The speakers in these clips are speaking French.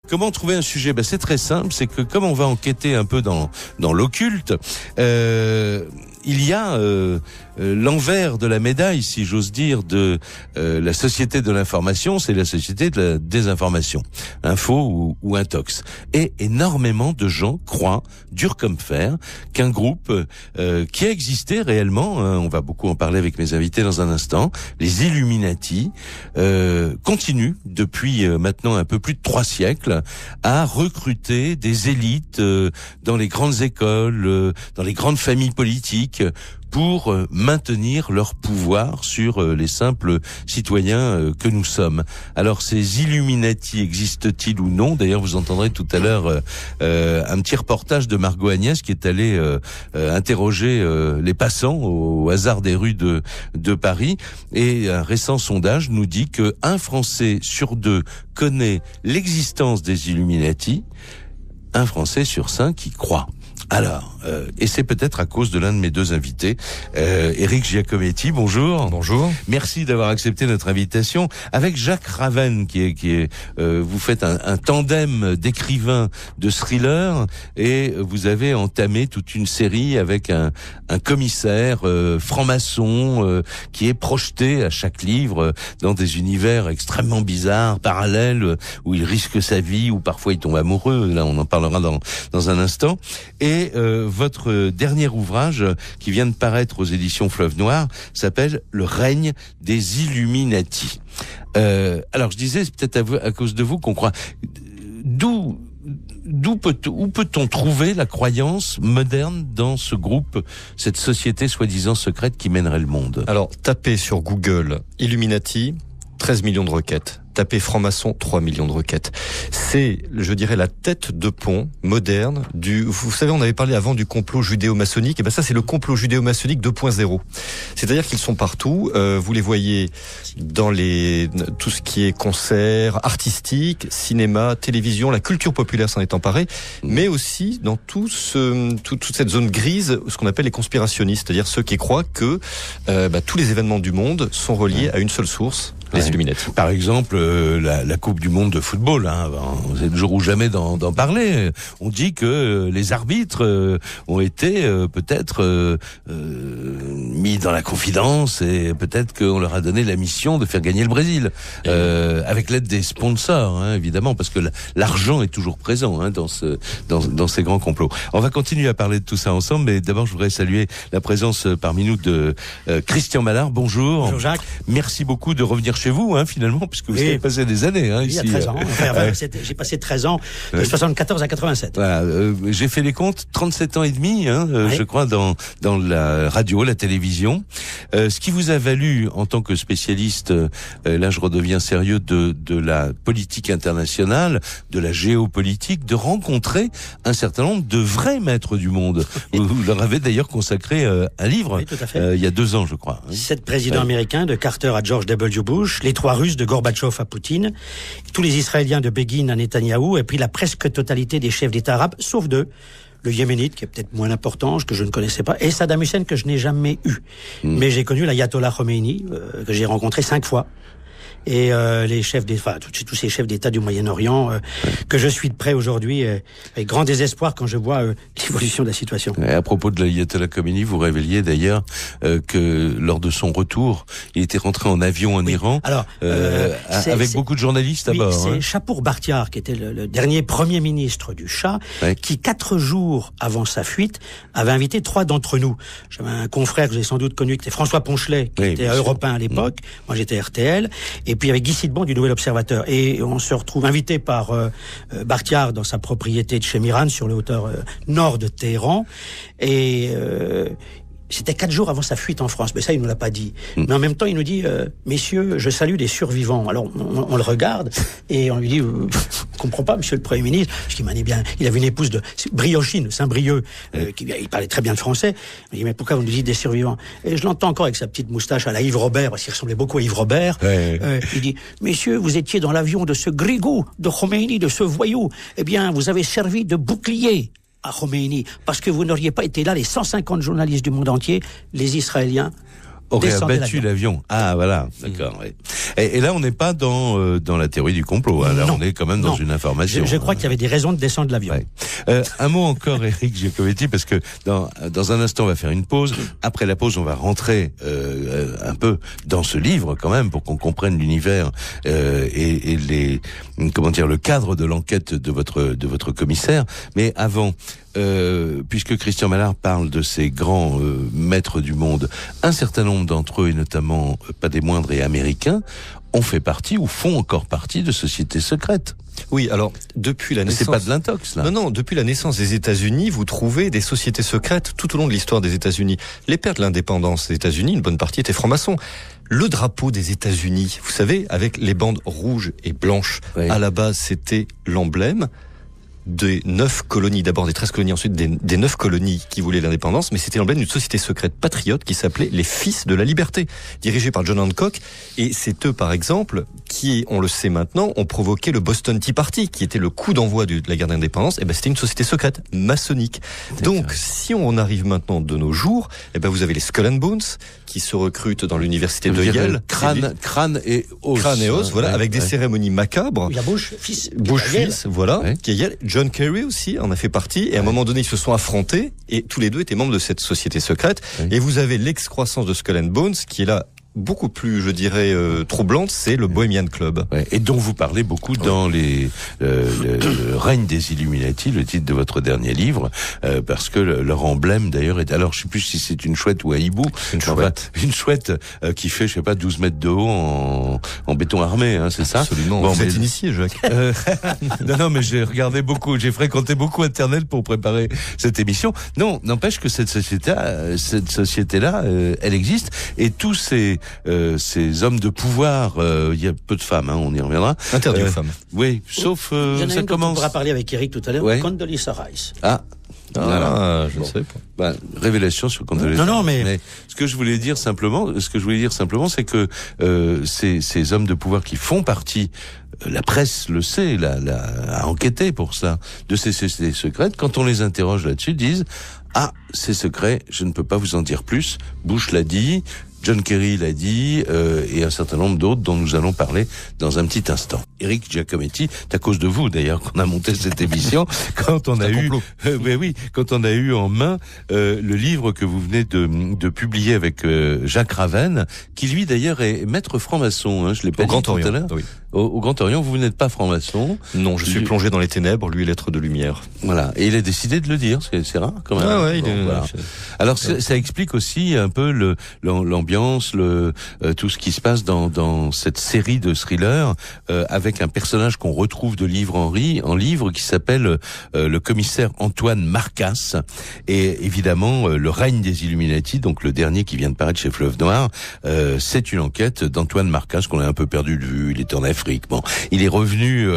Comment trouver un sujet ? C'est très simple, c'est que comme on va enquêter un peu dans l'occulte, il y a l'envers de la médaille, si j'ose dire, de la société de l'information, c'est la société de la désinformation, info ou intox. Et énormément de gens croient, dur comme fer, qu'un groupe qui a existé réellement, on va beaucoup en parler avec mes invités dans un instant, les Illuminati, continue depuis maintenant un peu plus de 3 siècles à recruter des élites dans les grandes écoles, dans les grandes familles politiques, pour maintenir leur pouvoir sur les simples citoyens que nous sommes. Alors, ces Illuminati existent-ils ou non ? D'ailleurs, vous entendrez tout à l'heure un petit reportage de Margot Agnès qui est allée interroger les passants au hasard des rues de Paris. Et un récent sondage nous dit que 1 Français sur 2 connaît l'existence des Illuminati, 1 Français sur 5 y croit. Alors, et c'est peut-être à cause de l'un de mes 2 invités, Éric Giacometti, bonjour. Bonjour. Merci d'avoir accepté notre invitation. Avec Jacques Raven, qui est vous faites un tandem d'écrivains de thrillers, et vous avez entamé toute une série avec un commissaire franc-maçon qui est projeté à chaque livre dans des univers extrêmement bizarres, parallèles, où il risque sa vie, où parfois il tombe amoureux. Là, on en parlera dans un instant. Et votre dernier ouvrage, qui vient de paraître aux éditions Fleuve Noir, s'appelle « Le règne des Illuminati ». Alors, je disais, c'est peut-être à cause de vous qu'on croit. Où peut-on trouver la croyance moderne dans ce groupe, cette société soi-disant secrète qui mènerait le monde ? Alors, tapez sur Google Illuminati, 13 millions de requêtes. Tapez franc-maçon, 3 millions de requêtes. C'est, je dirais, la tête de pont moderne vous savez, on avait parlé avant du complot judéo-maçonnique, et ben ça, c'est le complot judéo-maçonnique 2.0. C'est-à-dire qu'ils sont partout, vous les voyez dans tout ce qui est concerts, artistique, cinéma, télévision, la culture populaire s'en est emparée, mais aussi dans toute cette zone grise, ce qu'on appelle les conspirationnistes, c'est-à-dire ceux qui croient que tous les événements du monde sont reliés à une seule source, les Illuminati. Par exemple, la Coupe du Monde de football, c'est le jour ou jamais d'en parler. On dit que les arbitres ont été peut-être mis dans la confidence, et peut-être qu'on leur a donné la mission de faire gagner le Brésil, avec l'aide des sponsors, évidemment, parce que l'argent est toujours présent dans ces grands complots. On va continuer à parler de tout ça ensemble, mais d'abord je voudrais saluer la présence parmi nous de Christian Mallard. Bonjour. Bonjour Jacques. Merci beaucoup de revenir chez vous, finalement, puisque vous avez passé des années ici. Il y a 13 ans. J'ai passé 13 ans, de 74 à 87. Voilà, j'ai fait les comptes, 37 ans et demi, je crois, dans la radio, la télévision. Ce qui vous a valu, en tant que spécialiste, là je redeviens sérieux, de la politique internationale, de la géopolitique, de rencontrer un certain nombre de vrais maîtres du monde. Vous leur avez d'ailleurs consacré un livre, tout à fait. il y a 2 ans, je crois. 7 présidents américains, de Carter à George W. Bush, les 3 Russes de Gorbatchev à Poutine, tous les Israéliens de Begin à Netanyahou, et puis la presque totalité des chefs d'État arabes, sauf 2. Le Yéménite, qui est peut-être moins important, que je ne connaissais pas, et Saddam Hussein, que je n'ai jamais eu. Mais j'ai connu l'ayatollah Khomeini, que j'ai rencontré 5 fois. Et les chefs d'État, tous ces chefs d'État du Moyen-Orient, que je suis de près aujourd'hui, avec grand désespoir quand je vois l'évolution de la situation. Et à propos de l'ayatollah Khomeini, vous révéliez d'ailleurs que lors de son retour, il était rentré en avion en Iran, alors, avec beaucoup de journalistes à bord. C'est Shapour Bakhtiar, qui était le dernier premier ministre du Shah, qui 4 jours avant sa fuite avait invité 3 d'entre nous. J'avais un confrère que vous avez sans doute connu, qui était François Ponchelet, qui était Europe 1 à l'époque. Moi, j'étais RTL. Et puis avec Guy Sidbon du Nouvel Observateur. Et on se retrouve invité par Bakhtiar dans sa propriété de Shemiran, sur les hauteurs nord de Téhéran. Et c'était 4 jours avant sa fuite en France. Mais ça, il nous l'a pas dit. Mais en même temps, il nous dit, messieurs, je salue les survivants. Alors, on le regarde et on lui dit, je comprends pas, monsieur le Premier ministre. Parce qu'il m'a dit bien, il avait une épouse de Briochine, Saint-Brieuc, il parlait très bien le français. Il me dit, mais pourquoi vous nous dites des survivants? Et je l'entends encore avec sa petite moustache à la Yves Robert, parce qu'il ressemblait beaucoup à Yves Robert. Il dit, messieurs, vous étiez dans l'avion de ce grigou de Khomeini, de ce voyou. Eh bien, vous avez servi de bouclier à Khomeini, parce que vous n'auriez pas été là, les 150 journalistes du monde entier, les Israéliens aurait abattu l'avion. Ah voilà, d'accord. Oui. Et là, on n'est pas dans la théorie du complot. Hein. Là, on est quand même dans une information. Je crois qu'il y avait des raisons de descendre l'avion. Ouais. Un mot encore, Éric Giacometti, parce que dans un instant, on va faire une pause. Après la pause, on va rentrer un peu dans ce livre quand même pour qu'on comprenne l'univers et les le cadre de l'enquête de votre commissaire. Mais avant. Puisque Christian Mallard parle de ces grands maîtres du monde, un certain nombre d'entre eux, et notamment pas des moindres et américains, ont fait partie ou font encore partie de sociétés secrètes. Oui, alors depuis la naissance... C'est pas de l'intox, là. Non, depuis la naissance des États-Unis, vous trouvez des sociétés secrètes tout au long de l'histoire des États-Unis. Les pères de l'indépendance des États-Unis, une bonne partie étaient francs-maçons. Le drapeau des États-Unis, vous savez, avec les bandes rouges et blanches, à la base, c'était l'emblème des 9 colonies, d'abord des 13 colonies, ensuite des 9 colonies qui voulaient l'indépendance, mais c'était l'emblème d'une société secrète patriote qui s'appelait les Fils de la Liberté, dirigée par John Hancock, et c'est eux, par exemple, qui, on le sait maintenant, ont provoqué le Boston Tea Party, qui était le coup d'envoi de la guerre d'indépendance, et c'était une société secrète maçonnique. Donc, si on arrive maintenant de nos jours, vous avez les Skull and Bones, qui se recrutent dans l'université de Yale. Crâne et os. Voilà, avec des cérémonies macabres. Il y a Bush, fils, voilà, qui est Yale. John Kerry aussi en a fait partie, et à un moment donné, ils se sont affrontés, et tous les deux étaient membres de cette société secrète. Et vous avez l'excroissance de Skull and Bones, qui est là beaucoup plus, je dirais, troublante, c'est le Bohemian Club. Et dont vous parlez beaucoup dans le règne des Illuminati, le titre de votre dernier livre, parce que leur emblème, d'ailleurs, est, alors je sais plus si c'est une chouette ou un hibou. Une chouette qui fait, je sais pas, 12 mètres de haut en béton armé, hein, c'est ça? Absolument. Vous êtes initié, Jacques. Non, mais j'ai j'ai fréquenté beaucoup Internet pour préparer cette émission. Non, n'empêche que cette société-là, elle existe, et tous ces hommes de pouvoir, il y a peu de femmes, hein, on y reviendra. Interdit aux femmes. Oui, sauf ça commence. On pourra parler avec Eric tout à l'heure. Condoleezza Rice. Je ne sais pas. Révélation sur Condoleezza. Non, mais ce que je voulais dire simplement, c'est que ces hommes de pouvoir qui font partie, la presse le sait, a enquêté pour ça, de ces sociétés secrètes, quand on les interroge là-dessus, disent c'est secret, je ne peux pas vous en dire plus. Bush l'a dit, John Kerry l'a dit, et un certain nombre d'autres dont nous allons parler dans un petit instant. Éric Giacometti, c'est à cause de vous d'ailleurs qu'on a monté cette émission, quand on a eu en main le livre que vous venez de publier avec Jacques Ravenne, qui lui d'ailleurs est maître franc-maçon, hein, je l'ai pas dit tout à l'heure. Oui. Au Grand Orient, vous n'êtes pas franc-maçon. Non, je suis plongé dans les ténèbres, lui l'être de lumière. Voilà, et il a décidé de le dire, c'est rare quand même. Voilà. Alors ça explique aussi un peu l'ambiance, tout ce qui se passe dans cette série de thrillers, avec un personnage qu'on retrouve de livre en livre qui s'appelle le commissaire Antoine Marcas, et évidemment le règne des Illuminati, donc le dernier qui vient de paraître chez Fleuve Noir, c'est une enquête d'Antoine Marcas qu'on a un peu perdu de vue. Il était en Afrique. Bon, il est revenu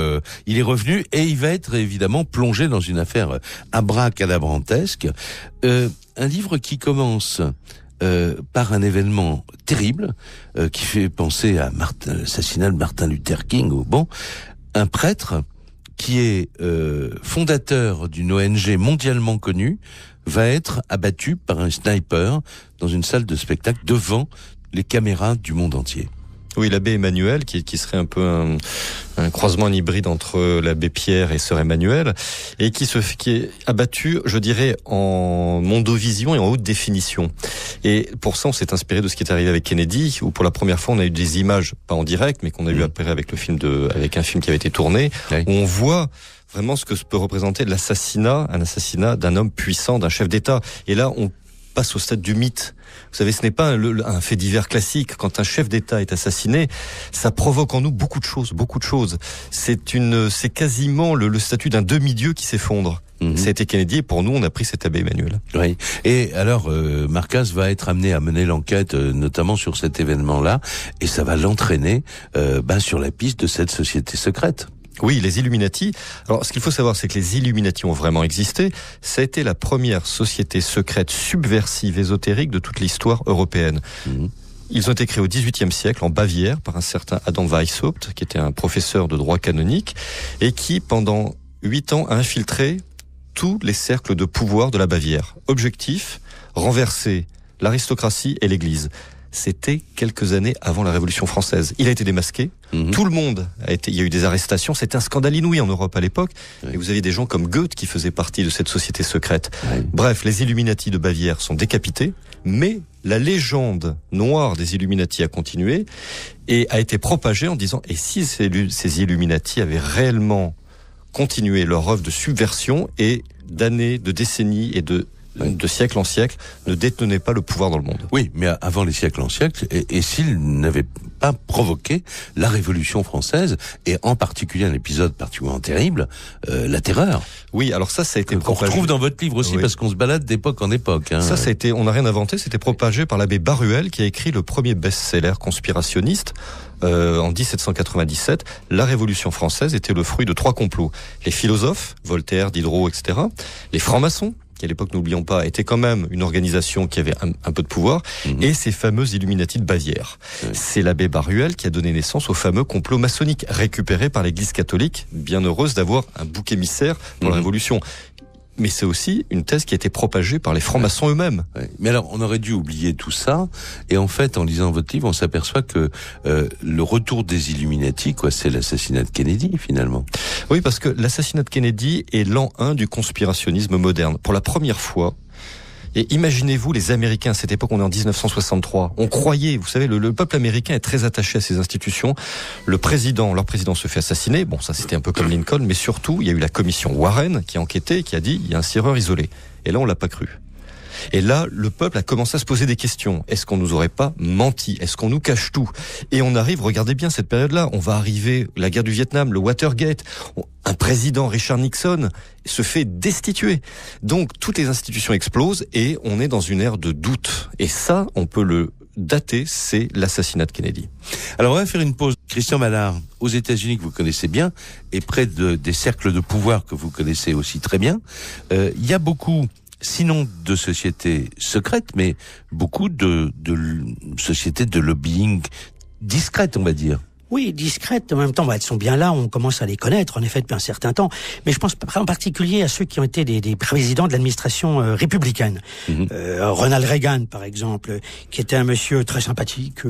et il va être évidemment plongé dans une affaire abracadabrantesque. Un livre qui commence par un événement terrible qui fait penser à l'assassinat de Martin Luther King. Un prêtre qui est fondateur d'une ONG mondialement connue va être abattu par un sniper dans une salle de spectacle devant les caméras du monde entier. Oui, l'abbé Emmanuel, qui serait un peu un croisement, un hybride entre l'abbé Pierre et sœur Emmanuel, et qui est abattu, je dirais, en mondovision et en haute définition. Et pour ça, on s'est inspiré de ce qui est arrivé avec Kennedy, où pour la première fois, on a eu des images, pas en direct, mais qu'on a eu après avec avec un film qui avait été tourné, où on voit vraiment ce que peut représenter un assassinat d'un homme puissant, d'un chef d'État. Et là, on passe au stade du mythe. Vous savez, ce n'est pas un fait divers classique. Quand un chef d'État est assassiné, ça provoque en nous beaucoup de choses. C'est quasiment le statut d'un demi-dieu qui s'effondre. Ça a été Kennedy, et pour nous, on a pris cet abbé Emmanuel. Oui. Et alors, Marcas va être amené à mener l'enquête, notamment sur cet événement-là, et ça va l'entraîner sur la piste de cette société secrète. Oui, les Illuminati. Alors, ce qu'il faut savoir, c'est que les Illuminati ont vraiment existé. Ça a été la première société secrète subversive ésotérique de toute l'histoire européenne. Ils ont été créés au XVIIIe siècle en Bavière par un certain Adam Weishaupt, qui était un professeur de droit canonique, et qui, pendant 8 ans, a infiltré tous les cercles de pouvoir de la Bavière. Objectif, renverser l'aristocratie et l'Église. c'était quelques années avant la Révolution française. Il a été démasqué, tout le monde il y a eu des arrestations, c'était un scandale inouï en Europe à l'époque, et vous aviez des gens comme Goethe qui faisaient partie de cette société secrète. Bref, les Illuminati de Bavière sont décapités, mais la légende noire des Illuminati a continué et a été propagée en disant, et si ces Illuminati avaient réellement continué leur œuvre de subversion et d'années, de décennies et de siècle en siècle, ne détenaient pas le pouvoir dans le monde. Oui, mais avant les siècles en siècle, et s'ils n'avaient pas provoqué la Révolution française, et en particulier un épisode particulièrement terrible, la Terreur. Oui, alors ça a été qu'on retrouve dans votre livre aussi, parce qu'on se balade d'époque en époque. Hein. Ça a été, on n'a rien inventé, c'était propagé par l'abbé Baruel, qui a écrit le premier best-seller conspirationniste, en 1797, la Révolution française était le fruit de 3 complots. Les philosophes, Voltaire, Diderot, etc., les francs-maçons, qui à l'époque, n'oublions pas, était quand même une organisation qui avait un peu de pouvoir, et ces fameux Illuminati de Bavière. C'est l'abbé Baruel qui a donné naissance au fameux complot maçonnique, récupéré par l'Église catholique, bien heureuse d'avoir un bouc émissaire pour la Révolution. Mais c'est aussi une thèse qui a été propagée par les francs-maçons eux-mêmes. Mais alors, on aurait dû oublier tout ça, et en fait, en lisant votre livre, on s'aperçoit que le retour des Illuminati, c'est l'assassinat de Kennedy, finalement. Oui, parce que l'assassinat de Kennedy est l'an 1 du conspirationnisme moderne. Pour la première fois, et imaginez-vous les Américains, à cette époque, on est en 1963, on croyait, vous savez, le peuple américain est très attaché à ses institutions, leur président se fait assassiner, bon ça c'était un peu comme Lincoln, mais surtout il y a eu la commission Warren qui a enquêté et qui a dit il y a un serreur isolé. Et là on l'a pas cru. Et là, le peuple a commencé à se poser des questions. Est-ce qu'on nous aurait pas menti? Est-ce qu'on nous cache tout? Et on arrive, regardez bien cette période-là, on va arriver, la guerre du Vietnam, le Watergate, un président, Richard Nixon, se fait destituer. Donc, toutes les institutions explosent et on est dans une ère de doute. Et ça, on peut le dater, c'est l'assassinat de Kennedy. Alors, on va faire une pause. Christian Mallard, aux États-Unis que vous connaissez bien, et près des cercles de pouvoir que vous connaissez aussi très bien, il y a beaucoup, sinon de sociétés secrètes, mais beaucoup de sociétés de lobbying discrètes, on va dire. Oui, discrètes. En même temps, elles sont bien là. On commence à les connaître, en effet, depuis un certain temps. Mais je pense en particulier à ceux qui ont été des présidents de l'administration républicaine. Ronald Reagan, par exemple, qui était un monsieur très sympathique,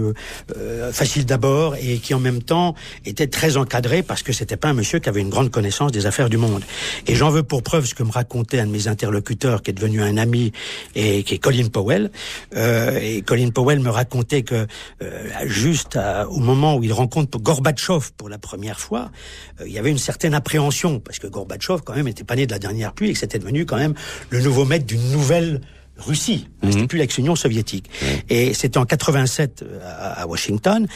facile d'abord, et qui en même temps était très encadré parce que c'était pas un monsieur qui avait une grande connaissance des affaires du monde. Et j'en veux pour preuve ce que me racontait un de mes interlocuteurs, qui est devenu un ami, et qui est Colin Powell. Et Colin Powell me racontait que juste au moment où il rencontre Gorbatchev pour la première fois, il y avait une certaine appréhension, parce que Gorbatchev quand même était pas né de la dernière pluie et que c'était devenu quand même le nouveau maître d'une nouvelle Russie, c'était plus l'ex-Union soviétique. Et c'était en 87 à Washington,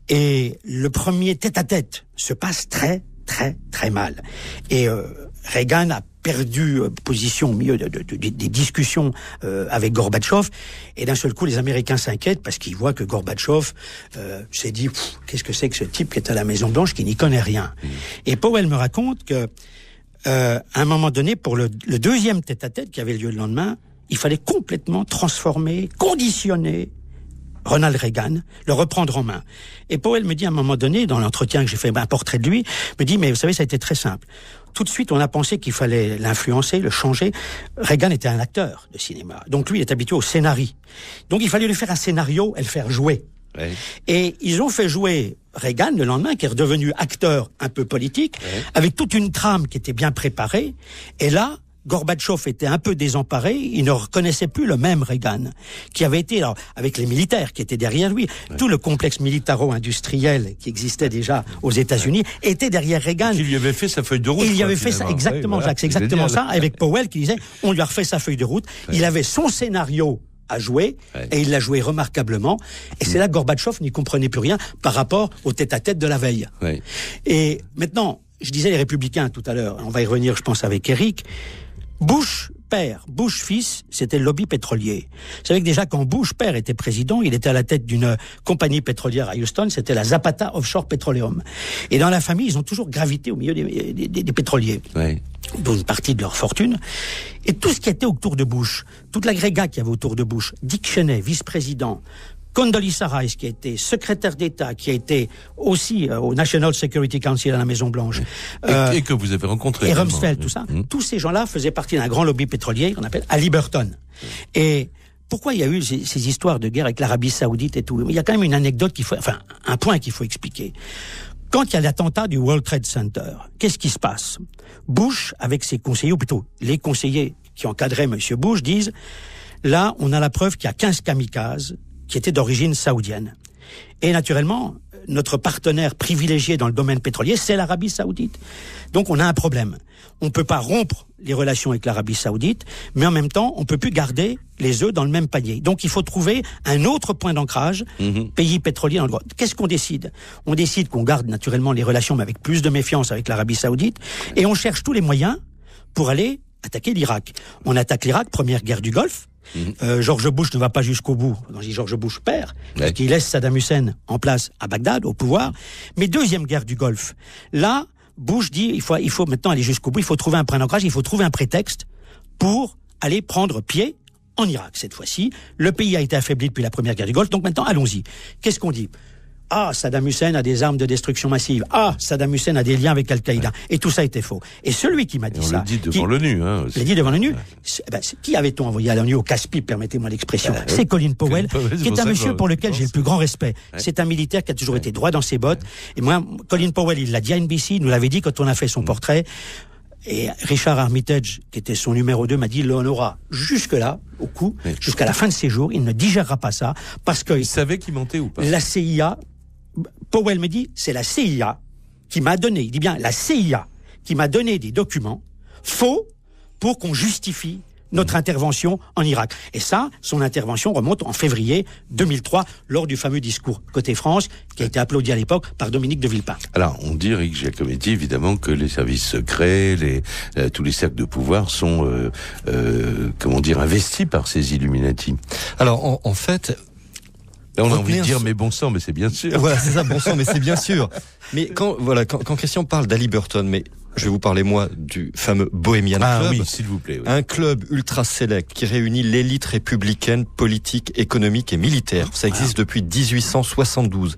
et le premier tête-à-tête se passe très très très mal. Et Reagan a perdu position au milieu des discussions avec Gorbatchev, et d'un seul coup les Américains s'inquiètent parce qu'ils voient que Gorbatchev s'est dit qu'est-ce que c'est que ce type qui est à la Maison Blanche qui n'y connaît rien. Et Powell me raconte que à un moment donné, pour le deuxième tête-à-tête qui avait lieu le lendemain, il fallait complètement transformer, conditionner Ronald Reagan, le reprendre en main. Et Powell me dit à un moment donné, dans l'entretien que j'ai fait, un portrait de lui, me dit, mais vous savez, ça a été très simple. Tout de suite, on a pensé qu'il fallait l'influencer, le changer. Reagan était un acteur de cinéma. Donc lui, il est habitué au scénario. Donc il fallait lui faire un scénario et le faire jouer. Ouais. Et ils ont fait jouer Reagan le lendemain, qui est redevenu acteur un peu politique, avec toute une trame qui était bien préparée. Et là, Gorbatchev était un peu désemparé, il ne reconnaissait plus le même Reagan, qui avait été, alors, avec les militaires qui étaient derrière lui, tout le complexe militaro-industriel qui existait déjà aux États-Unis était derrière Reagan. Il lui avait fait sa feuille de route. Il lui avait fait ça, exactement, voilà, Jacques, c'est exactement ça, avec Powell qui disait, on lui a refait sa feuille de route, il avait son scénario à jouer, et il l'a joué remarquablement, et c'est là que Gorbatchev n'y comprenait plus rien par rapport au tête-à-tête de la veille. Et maintenant, je disais les Républicains tout à l'heure, on va y revenir, je pense, avec Eric. Bush père, Bush fils, c'était le lobby pétrolier. Vous savez que déjà quand Bush père était président, il était à la tête d'une compagnie pétrolière à Houston, c'était la Zapata Offshore Petroleum. Et dans la famille, ils ont toujours gravité au milieu des pétroliers. Dont une partie de leur fortune. Et tout ce qui était autour de Bush, toute l'agrégat qu'il y avait autour de Bush, Dick Cheney, vice-président, Condoleezza Rice, qui a été secrétaire d'État, qui a été aussi au National Security Council à la Maison-Blanche. Et que vous avez rencontré. Et Rumsfeld, tout ça. Tous ces gens-là faisaient partie d'un grand lobby pétrolier qu'on appelle Halliburton. Et pourquoi il y a eu ces histoires de guerre avec l'Arabie Saoudite et tout? Il y a quand même une anecdote un point qu'il faut expliquer. Quand il y a l'attentat du World Trade Center, qu'est-ce qui se passe? Bush, avec ses conseillers, ou plutôt les conseillers qui encadraient Monsieur Bush, disent, là, on a la preuve qu'il y a 15 kamikazes qui étaient d'origine saoudienne. Et naturellement, notre partenaire privilégié dans le domaine pétrolier, c'est l'Arabie Saoudite. Donc on a un problème. On ne peut pas rompre les relations avec l'Arabie Saoudite, mais en même temps, on ne peut plus garder les œufs dans le même panier. Donc il faut trouver un autre point d'ancrage, pays pétrolier dans le droit. Qu'est-ce qu'on décide? On décide qu'on garde naturellement les relations, mais avec plus de méfiance avec l'Arabie Saoudite, et on cherche tous les moyens pour aller attaquer l'Irak. On attaque l'Irak, première guerre du Golfe. George Bush ne va pas jusqu'au bout. Quand je dis George Bush perd, parce qu'il laisse Saddam Hussein en place à Bagdad, au pouvoir. Mais deuxième guerre du Golfe. Là, Bush dit, il faut maintenant aller jusqu'au bout, il faut trouver un point d'ancrage, il faut trouver un prétexte pour aller prendre pied en Irak, cette fois-ci. Le pays a été affaibli depuis la première guerre du Golfe, donc maintenant, allons-y. Qu'est-ce qu'on dit? Ah, Saddam Hussein a des armes de destruction massive. Ah, Saddam Hussein a des liens avec Al-Qaïda. Et tout ça était faux. Et celui qui m'a dit ça... On l'a dit devant l'ONU. L'a dit devant l'ONU. Qui avait-on envoyé à l'ONU au casse-pipe, permettez-moi l'expression? C'est Colin Powell, qui est un monsieur pour lequel j'ai le plus grand respect. C'est un militaire qui a toujours été droit dans ses bottes. Et moi, Colin Powell, il l'a dit à NBC, il nous l'avait dit quand on a fait son portrait. Et Richard Armitage, qui était son numéro 2, m'a dit, l'on aura jusque-là, au coup, jusqu'à la fin de ses jours, il ne digérera pas ça, parce que... Il savait qu'il mentait ou pas? La CIA... Powell me dit, c'est la CIA qui m'a donné, il dit bien la CIA qui m'a donné des documents faux pour qu'on justifie notre intervention en Irak. Et ça, son intervention remonte en février 2003, lors du fameux discours côté France, qui a été applaudi à l'époque par Dominique de Villepin. Alors, on dit, Eric Giacometti, évidemment, que les services secrets, tous les cercles de pouvoir sont, investis par ces Illuminati. Alors, en fait... Là, on a envie de dire, mais bon sang, mais c'est bien sûr. Voilà, c'est ça, bon sang, mais c'est bien sûr. Mais quand Christian parle d'Ali Burton, mais je vais vous parler, moi, du fameux Bohemian Club. Ah oui, s'il vous plaît. Oui. Un club ultra sélect qui réunit l'élite républicaine, politique, économique et militaire. Ça existe depuis 1872.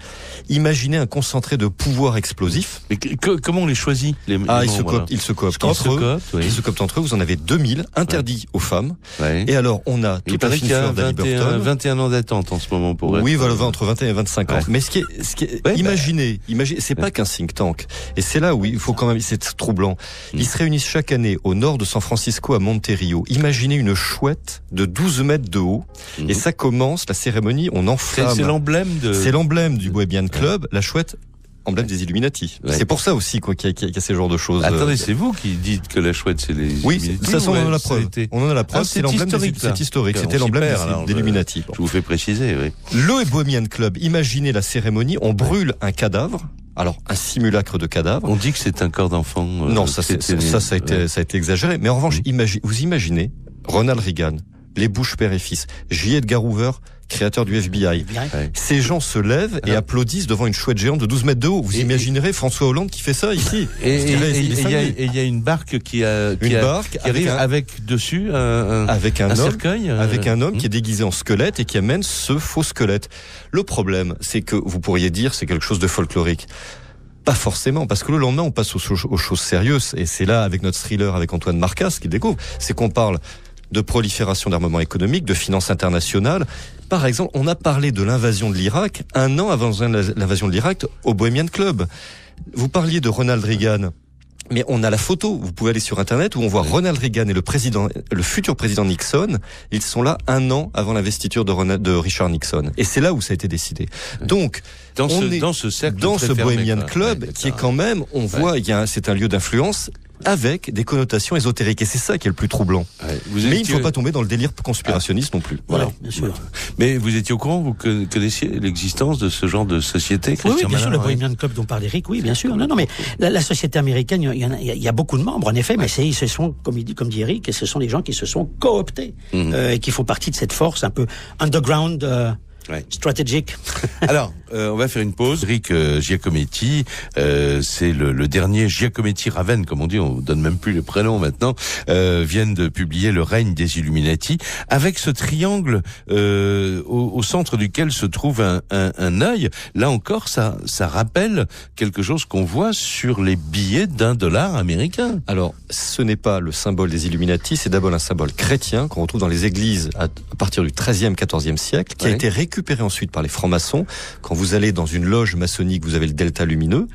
Imaginez un concentré de pouvoir explosif. Mais comment on les choisit, les ils se cooptent entre eux. Ils se cooptent entre eux. Vous en avez 2000 interdits aux femmes. Ouais. Et alors, on a toute la fine fleur d'Ali Burton. 21 ans d'attente en ce moment pour être... Oui, voilà, entre 21 et 25 ans. Mais ce qui est imaginez, c'est pas qu'un think tank. Et c'est là où il faut quand même, c'est troublant. Ils se réunissent chaque année au nord de San Francisco à Monterio. Imaginez une chouette de 12 mètres de haut. Et ça commence, la cérémonie, on enflamme. C'est l'emblème C'est l'emblème du Bohemian Club, la chouette. Emblème des Illuminati. Ouais. C'est pour ça aussi qu'il y a ces genres de choses. Attendez, c'est vous qui dites que la chouette c'est les Illuminati. Oui, ça on en a la preuve. On en a la preuve, c'est l'emblème c'est historique, c'était l'emblème des Illuminati. Je vous fais préciser, oui. Le Bohemian Club, imaginez la cérémonie, on brûle un cadavre. Alors, un simulacre de cadavre. On dit que c'est un corps d'enfant. Non, ça a été exagéré. Mais en revanche, vous imaginez Ronald Reagan, les Bush père et fils, J. Edgar Hoover, créateur du FBI. Ces gens se lèvent et applaudissent devant une chouette géante de 12 mètres de haut. Vous imaginerez François Hollande qui fait ça ici. Et il y a une barque qui arrive avec dessus un cercueil. Avec un homme qui est déguisé en squelette et qui amène ce faux squelette. Le problème, c'est que vous pourriez dire c'est quelque chose de folklorique. Pas forcément, parce que le lendemain, on passe aux choses sérieuses. Et c'est là, avec notre thriller, avec Antoine Marcas, qu'il découvre, c'est qu'on parle de prolifération d'armement économique, de finances internationales. Par exemple, on a parlé de l'invasion de l'Irak 1 an avant l'invasion de l'Irak au Bohemian Club. Vous parliez de Ronald Reagan. Mais on a la photo, vous pouvez aller sur Internet, où on voit Ronald Reagan et le futur président Nixon. Ils sont là 1 an avant l'investiture de Richard Nixon. Et c'est là où ça a été décidé. Donc, dans ce Bohemian Club, qui est quand même, on voit, c'est un lieu d'influence avec des connotations ésotériques. Et c'est ça qui est le plus troublant. Mais il ne faut pas tomber dans le délire conspirationniste non plus. Voilà, bien sûr. Mais vous étiez au courant, vous connaissiez l'existence de ce genre de société? Oui, bien sûr, le Bohemian Club dont parle Eric, oui, bien sûr. Non, mais la société américaine, il y a beaucoup de membres, en effet, mais ce sont, comme dit Eric, et ce sont des gens qui se sont cooptés, et qui font partie de cette force un peu underground, stratégique. Alors, on va faire une pause. Eric Giacometti, c'est le dernier Giacometti Ravenne, comme on dit, on donne même plus les prénoms maintenant, viennent de publier Le règne des Illuminati, avec ce triangle au centre duquel se trouve un œil. Là encore, ça rappelle quelque chose qu'on voit sur les billets $1 américain. Alors, ce n'est pas le symbole des Illuminati, c'est d'abord un symbole chrétien qu'on retrouve dans les églises à partir du XIIIe, XIVe siècle, qui a été récupéré ensuite par les francs-maçons. Quand vous allez dans une loge maçonnique, vous avez le delta lumineux.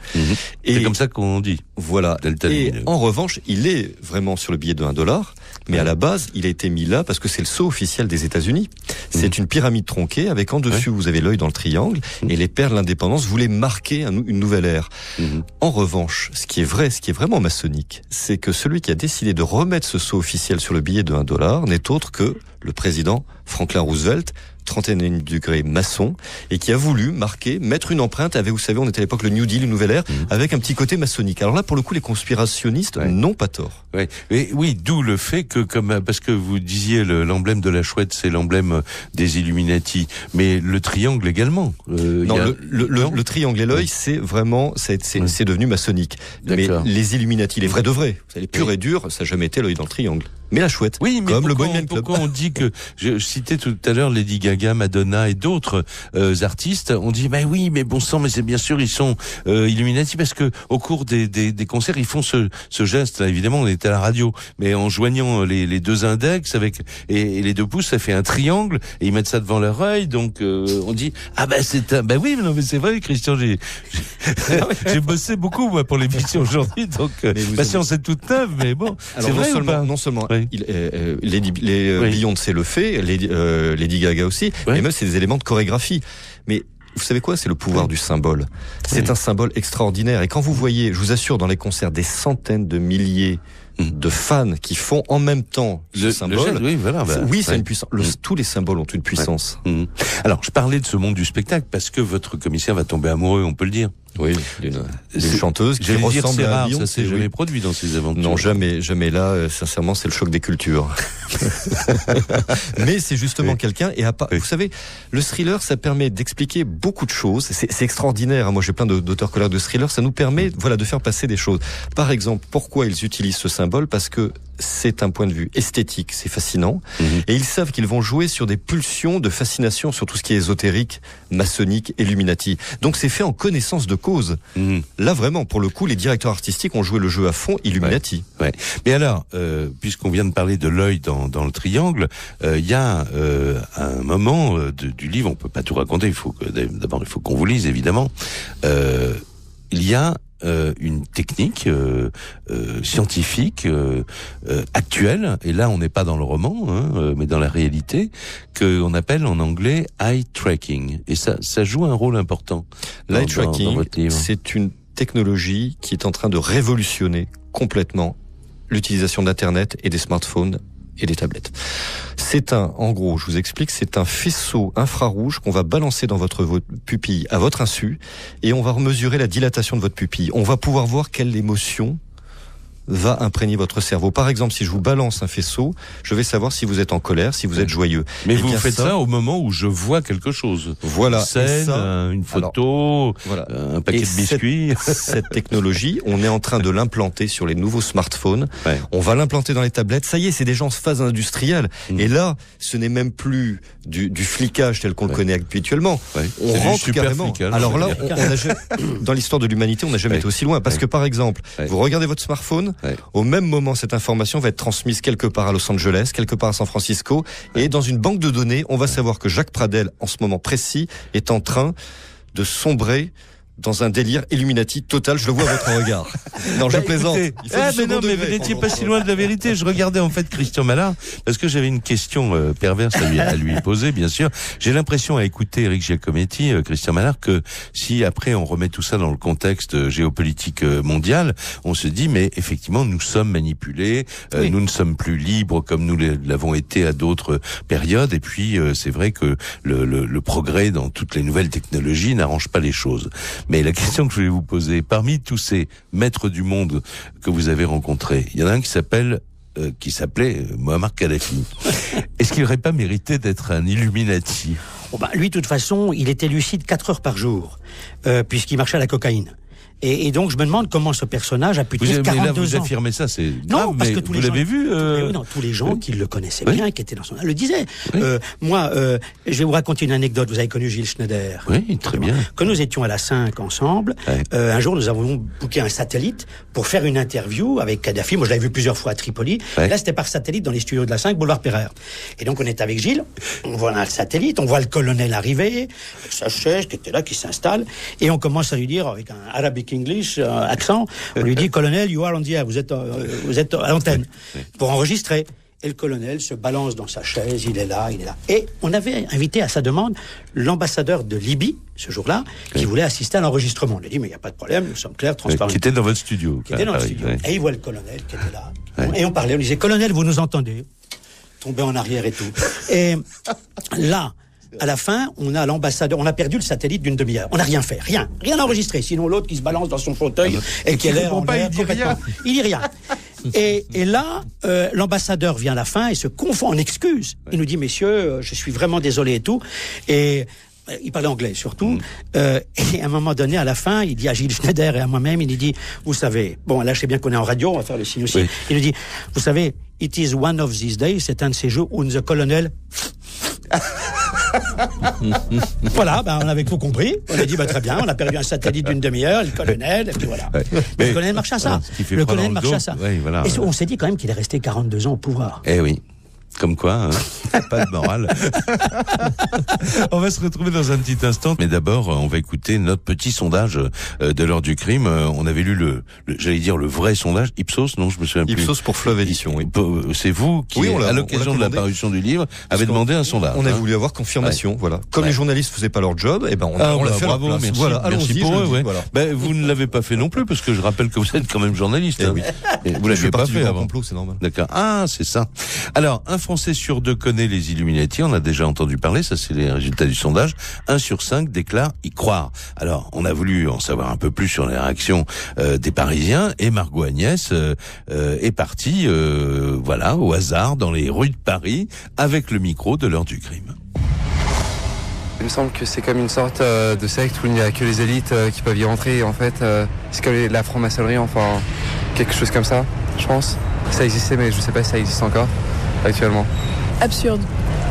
Et c'est comme ça qu'on dit. Voilà. Delta et lumineux. En revanche, il est vraiment sur le billet de $1, mais à la base, il a été mis là parce que c'est le sceau officiel des États-Unis. C'est une pyramide tronquée avec en dessus, vous avez l'œil dans le triangle, et les pères de l'indépendance voulaient marquer une nouvelle ère. En revanche, ce qui est vrai, ce qui est vraiment maçonnique, c'est que celui qui a décidé de remettre ce sceau officiel sur le billet de $1 n'est autre que le président Franklin Roosevelt, 31e degré maçon, et qui a voulu mettre une empreinte avec, vous savez, on était à l'époque le New Deal, une nouvelle ère, avec un petit côté maçonnique. Alors là, pour le coup, les conspirationnistes n'ont pas tort. Oui, d'où le fait que, parce que vous disiez l'emblème de la chouette, c'est l'emblème des Illuminati, mais le triangle également. Le triangle et l'œil, c'est vraiment, c'est devenu maçonnique. Mais les Illuminati, les vrais de vrais, les purs et durs, ça n'a jamais été l'œil dans le triangle. Mais la chouette, oui, mais comme le Bohemian Club. Pourquoi on dit que, je citais tout à l'heure Lady Gaga, Madonna et d'autres artistes, on dit mais bon sang, mais c'est bien sûr ils sont Illuminati parce que au cours des concerts ils font ce geste là, évidemment on était à la radio, mais en joignant les deux index et les deux pouces, ça fait un triangle et ils mettent ça devant leur œil, donc on dit oui, non mais c'est vrai, Christian, j'ai bossé beaucoup moi pour l'émission aujourd'hui, donc patience est toute neuve, mais bon. Alors, c'est vrai non seulement Beyoncé le fait, Lady Gaga aussi, mais même c'est des éléments de chorégraphie. Mais vous savez quoi? C'est le pouvoir du symbole. C'est un symbole extraordinaire. Et quand vous voyez, je vous assure, dans les concerts, des centaines de milliers de fans qui font en même temps ce symbole. C'est une puissance. Tous les symboles ont une puissance. Alors, je parlais de ce monde du spectacle parce que votre commissaire va tomber amoureux, on peut le dire. Oui, d'une chanteuse qui ressemble à rare, Beyoncé. ça s'est jamais produit dans ces aventures. Non, jamais là, sincèrement, c'est le choc des cultures. Mais c'est justement quelqu'un, vous savez, le thriller, ça permet d'expliquer beaucoup de choses. C'est extraordinaire. Moi, j'ai plein d'auteurs collègues de thriller. Ça nous permet, de faire passer des choses. Par exemple, pourquoi ils utilisent ce symbole? Parce que c'est un point de vue esthétique, c'est fascinant. Et ils savent qu'ils vont jouer sur des pulsions de fascination sur tout ce qui est ésotérique, maçonnique, Illuminati. Donc c'est fait en connaissance de cause. Là vraiment, pour le coup, les directeurs artistiques ont joué le jeu à fond, Illuminati. Mais alors, puisqu'on vient de parler de l'œil dans le triangle, il y a un moment du livre, on peut pas tout raconter, d'abord il faut qu'on vous lise évidemment, il y a une technique scientifique actuelle, et là on n'est pas dans le roman, mais dans la réalité, qu'on appelle en anglais eye tracking, et ça joue un rôle important. L'eye tracking, c'est une technologie qui est en train de révolutionner complètement l'utilisation d'Internet et des smartphones et des tablettes. En gros, je vous explique, c'est un faisceau infrarouge qu'on va balancer dans votre pupille à votre insu, et on va mesurer la dilatation de votre pupille. On va pouvoir voir quelle émotion va imprégner votre cerveau. Par exemple, si je vous balance un faisceau, je vais savoir si vous êtes en colère, si vous êtes joyeux. Mais vous faites ça au moment où je vois quelque chose. Voilà. Une scène, une photo, un paquet de biscuits. Cette technologie, on est en train de l'implanter sur les nouveaux smartphones. On va l'implanter dans les tablettes. Ça y est, c'est déjà en phase industrielle. Et là, ce n'est même plus du flicage tel qu'on le connaît habituellement. On rentre carrément. Alors là, dans l'histoire de l'humanité, on n'a jamais été aussi loin. Parce que par exemple, vous regardez votre smartphone, au même moment, cette information va être transmise quelque part à Los Angeles, quelque part à San Francisco, et dans une banque de données, on va savoir que Jacques Pradel, en ce moment précis, est en train de sombrer dans un délire Illuminati total. Je le vois à votre regard. Non, je plaisante. Mais vous n'étiez pas si loin de la vérité. Je regardais en fait Christian Mallard parce que j'avais une question perverse à lui poser, bien sûr. J'ai l'impression à écouter Eric Giacometti, Christian Mallard, que si après on remet tout ça dans le contexte géopolitique mondial, on se dit mais effectivement nous sommes manipulés, nous ne sommes plus libres comme nous l'avons été à d'autres périodes. Et puis c'est vrai que le progrès dans toutes les nouvelles technologies n'arrange pas les choses. Mais la question que je voulais vous poser, parmi tous ces maîtres du monde que vous avez rencontrés, il y en a un qui s'appelait Muammar Kadhafi. Est-ce qu'il n'aurait pas mérité d'être un Illuminati ? Lui, de toute façon, il était lucide 4 heures par jour, puisqu'il marchait à la cocaïne. Et donc, je me demande comment ce personnage a pu tenir 42 ans. Mais là, vous affirmez ça, c'est grave, parce que vous l'avez vu tous les gens qui le connaissaient bien, qui étaient dans son... le disaient. Oui. Moi, je vais vous raconter une anecdote. Vous avez connu Gilles Schneider. Oui, très bien. Quand nous étions à la 5 ensemble, un jour, nous avons booké un satellite pour faire une interview avec Kadhafi. Moi, je l'avais vu plusieurs fois à Tripoli. Là, c'était par satellite dans les studios de la 5, boulevard Pereire. Et donc, on est avec Gilles. On voit un satellite. On voit le colonel arriver, avec sa chaise qui était là, qui s'installe. Et on commence à lui dire, avec un Arabic English, accent, on lui dit, colonel, you are on the air, vous êtes à l'antenne, pour enregistrer. Et le colonel se balance dans sa chaise, il est là. Et on avait invité à sa demande l'ambassadeur de Libye, ce jour-là, qui voulait assister à l'enregistrement. On lui a dit, mais il n'y a pas de problème, nous sommes clairs, transparents. Qui était dans votre studio. Et il voit le colonel qui était là. Et on parlait, on lui disait, colonel, vous nous entendez? Tombé en arrière et tout. Et là, à la fin, on a l'ambassadeur, on a perdu le satellite d'une demi-heure. On n'a rien fait, rien enregistré. Sinon l'autre qui se balance dans son fauteuil et qui a l'air en l'air complètement. Il dit rien. Et là, l'ambassadeur vient à la fin et se confond en excuses. Il nous dit, messieurs, je suis vraiment désolé et tout. Et il parlait anglais surtout. Et à un moment donné, à la fin, il dit à Gilles Schneider et à moi-même, il dit, vous savez, bon, là je sais bien qu'on est en radio, on va faire le signe aussi. Il nous dit, vous savez, it is one of these days, c'est un de ces jours où the colonel... Voilà, on avait tout compris. On a dit, très bien, on a perdu un satellite d'une demi-heure, le colonel, et puis voilà. Le colonel marche à ça. Le colonel marche à ça. Et on s'est dit quand même qu'il est resté 42 ans au pouvoir. Eh oui. Comme quoi, pas de morale. On va se retrouver dans un petit instant, mais d'abord, on va écouter notre petit sondage de l'heure du crime. On avait lu j'allais dire le vrai sondage, Ipsos, non, je me souviens plus. Ipsos pour Fleuve Édition, oui. C'est vous qui, à l'occasion de la parution du livre, avez demandé un sondage. On a voulu avoir confirmation, voilà. Comme les journalistes faisaient pas leur job, on l'a fait. Bravo, merci, voilà, merci pour eux. Voilà. Vous ne l'avez pas fait non plus, parce que je rappelle que vous êtes quand même journaliste. Oui. Vous l'avez pas fait avant. Complot, c'est normal. D'accord. Ah, c'est ça. Alors, un Français sur 2 connaît les Illuminati, on a déjà entendu parler, ça c'est les résultats du sondage. 1 sur 5 déclare y croire. Alors, on a voulu en savoir un peu plus sur les réactions des Parisiens, et Margot Agnès est partie, au hasard, dans les rues de Paris, avec le micro de l'heure du crime. Il me semble que c'est comme une sorte de secte où il n'y a que les élites qui peuvent y rentrer. En fait, c'est comme la franc-maçonnerie, enfin, quelque chose comme ça, je pense. Ça existait, mais je ne sais pas si ça existe encore, actuellement. Absurde,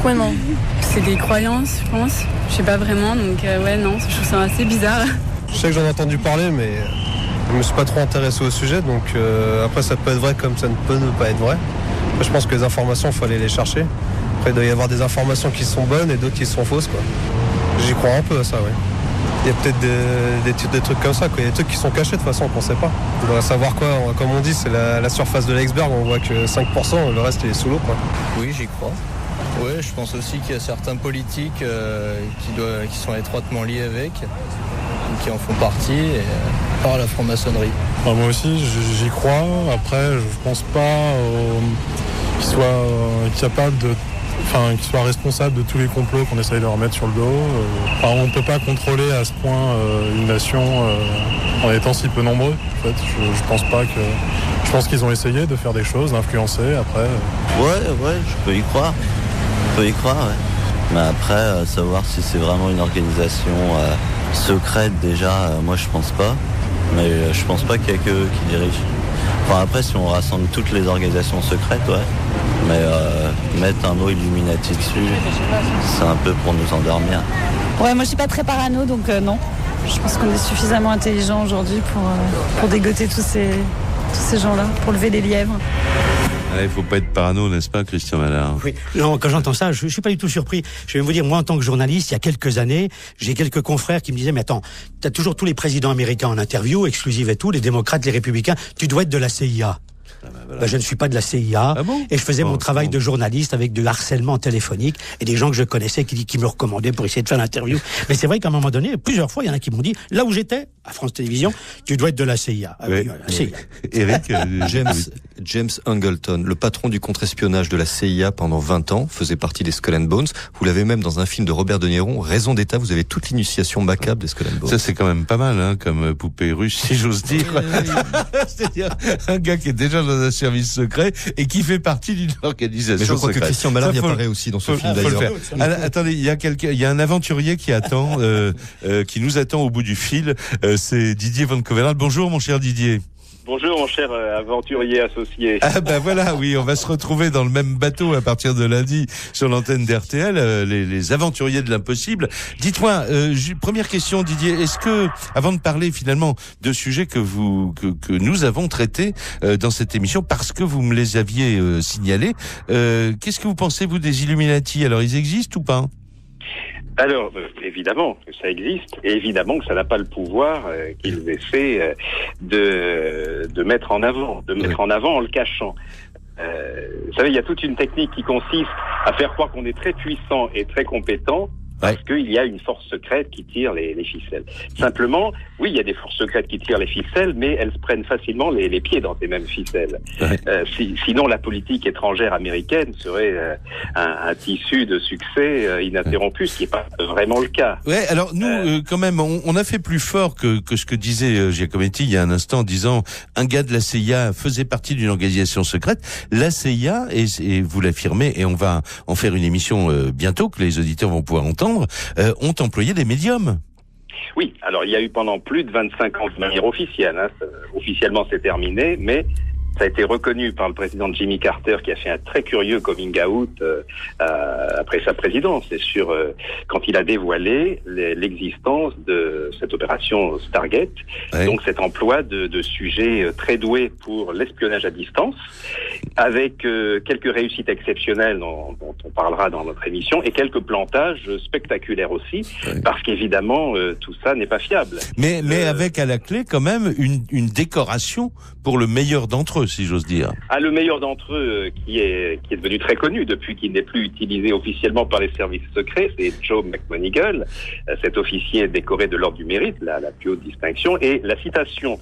complètement. C'est des croyances, je pense. Je sais pas vraiment, donc non, je trouve ça assez bizarre. Je sais que j'en ai entendu parler, mais je me suis pas trop intéressé au sujet, donc après ça peut être vrai comme ça ne peut ne pas être vrai. Après, je pense que les informations, il faut aller les chercher. Après, il doit y avoir des informations qui sont bonnes et d'autres qui sont fausses, quoi. J'y crois un peu à ça, oui. Il y a peut-être des trucs comme ça, quoi. Il y a des trucs qui sont cachés de toute façon qu'on ne sait pas. On doit savoir quoi, comme on dit, c'est la surface de l'iceberg, on voit que 5%, le reste il est sous l'eau, quoi. Oui, j'y crois. Oui, je pense aussi qu'il y a certains politiques qui sont étroitement liés avec, qui en font partie, par la franc-maçonnerie. Moi aussi, j'y crois. Après, je pense pas qu'ils soient capables qu'ils soient responsables de tous les complots qu'on essaye de leur mettre sur le dos. On ne peut pas contrôler à ce point une nation en étant si peu nombreux. En fait, je pense pas que. Je pense qu'ils ont essayé de faire des choses, d'influencer. Après. Ouais, je peux y croire. Mais après, savoir si c'est vraiment une organisation secrète déjà, moi je pense pas. Mais je pense pas qu'il y a que eux qui dirigent. Enfin après, si on rassemble toutes les organisations secrètes, ouais. Mais mettre un mot Illuminati dessus, c'est un peu pour nous endormir. Ouais, moi je suis pas très parano, donc non. Je pense qu'on est suffisamment intelligent aujourd'hui pour dégoter tous ces gens-là, pour lever les lièvres. Il faut pas être parano, n'est-ce pas, Christian Mallard? Oui. Non, quand j'entends ça, je suis pas du tout surpris. Je vais vous dire, moi, en tant que journaliste, il y a quelques années, j'ai quelques confrères qui me disaient, mais attends, t'as toujours tous les présidents américains en interview, exclusive et tout, les démocrates, les républicains, tu dois être de la CIA. Je ne suis pas de la CIA, et je faisais mon travail de journaliste avec du harcèlement téléphonique et des gens que je connaissais qui me recommandaient pour essayer de faire l'interview. Mais c'est vrai qu'à un moment donné, plusieurs fois, il y en a qui m'ont dit, là où j'étais, à France Télévisions, tu dois être de la CIA. Eric, James Angleton, le patron du contre-espionnage de la CIA pendant 20 ans, faisait partie des Skull and Bones. Vous l'avez même dans un film de Robert De Niro, Raison d'État, vous avez toute l'initiation macabre des Skull and Bones. Ça, c'est quand même pas mal, comme poupée russe, si j'ose dire. C'est-à-dire, un gars qui est déjà dans dans un service secret et qui fait partie d'une organisation Mais je crois secrète. que Christian Mallard y apparaît aussi dans ce film d'ailleurs. Attendez, il y a un aventurier qui attend, qui nous attend au bout du fil. C'est Didier Van Coverland. Bonjour, mon cher Didier. Bonjour mon cher aventurier associé. Ah bah voilà, oui, on va se retrouver dans le même bateau à partir de lundi sur l'antenne d'RTL, les aventuriers de l'impossible. Dites-moi, première question Didier, est-ce que, avant de parler finalement de sujets que nous avons traités dans cette émission, parce que vous me les aviez signalés, qu'est-ce que vous pensez vous des Illuminati? Alors ils existent ou pas? Alors, évidemment que ça existe, et évidemment que ça n'a pas le pouvoir qu'ils essaient de mettre en avant, en le cachant. Vous savez, il y a toute une technique qui consiste à faire croire qu'on est très puissant et très compétent, parce qu'il y a une force secrète qui tire les ficelles. Simplement, oui, il y a des forces secrètes qui tirent les ficelles, mais elles se prennent facilement les pieds dans ces mêmes ficelles. Sinon, la politique étrangère américaine serait un tissu de succès ininterrompu, ce qui n'est pas vraiment le cas. Ouais, alors nous, quand même, on a fait plus fort que ce que disait Giacometti il y a un instant, en disant un gars de la CIA faisait partie d'une organisation secrète. La CIA, et vous l'affirmez, et on va en faire une émission bientôt que les auditeurs vont pouvoir entendre, ont employé des médiums. Oui, alors il y a eu pendant plus de 25 ans de manière officielle. Officiellement, c'est terminé, mais ça a été reconnu par le président Jimmy Carter, qui a fait un très curieux coming out après sa présidence, et sur quand il a dévoilé l'existence de cette opération Stargate, donc cet emploi de sujets très doués pour l'espionnage à distance, avec quelques réussites exceptionnelles dont on parlera dans notre émission, et quelques plantages spectaculaires aussi, parce qu'évidemment tout ça n'est pas fiable. Mais avec à la clé quand même une décoration pour le meilleur d'entre eux, si j'ose dire. Le meilleur d'entre eux, qui est devenu très connu depuis qu'il n'est plus utilisé officiellement par les services secrets, c'est Joe McMonigal, cet officier décoré de l'Ordre du Mérite, la plus haute distinction. Et la citation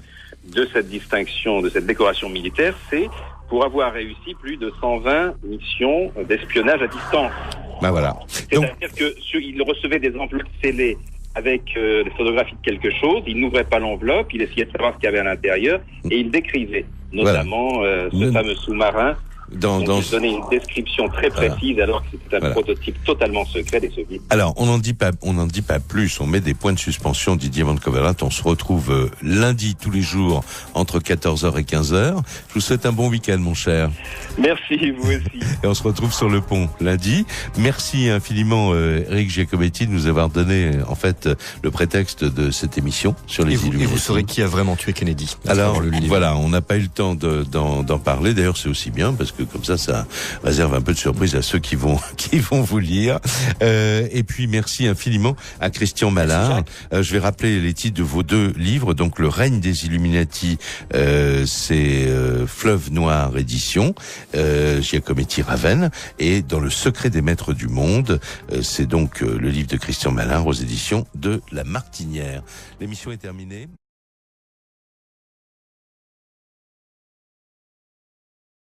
de cette distinction, de cette décoration militaire, c'est pour avoir réussi plus de 120 missions d'espionnage à distance. Ben voilà. C'est-à-dire qu'il recevait des enveloppes scellées avec des photographies de quelque chose, il n'ouvrait pas l'enveloppe, il essayait de savoir ce qu'il y avait à l'intérieur, et il décrivait notamment ce fameux sous-marin dont il donnait une description très précise, alors que c'était un prototype totalement secret des soviétiques. Alors, on n'en dit pas plus, on met des points de suspension, Didier Van Coverland. On se retrouve lundi tous les jours entre 14h et 15h. Je vous souhaite un bon week-end, mon cher. Merci, vous aussi. Et on se retrouve sur le pont lundi. Merci infiniment, Eric Giacometti, de nous avoir donné, en fait, le prétexte de cette émission sur les Illuminati. Et vous saurez qui a vraiment tué Kennedy. Alors, voilà, on n'a pas eu le temps d'en parler. D'ailleurs, c'est aussi bien, parce que comme ça réserve un peu de surprise à ceux qui vont vous lire. Et puis merci infiniment à Christian Mallard. Je vais rappeler les titres de vos deux livres. Donc Le règne des Illuminati, c'est Fleuve Noir édition, Giacometti Ravenne, et Dans le secret des maîtres du monde, c'est donc le livre de Christian Mallard aux éditions de La Martinière. L'émission est terminée.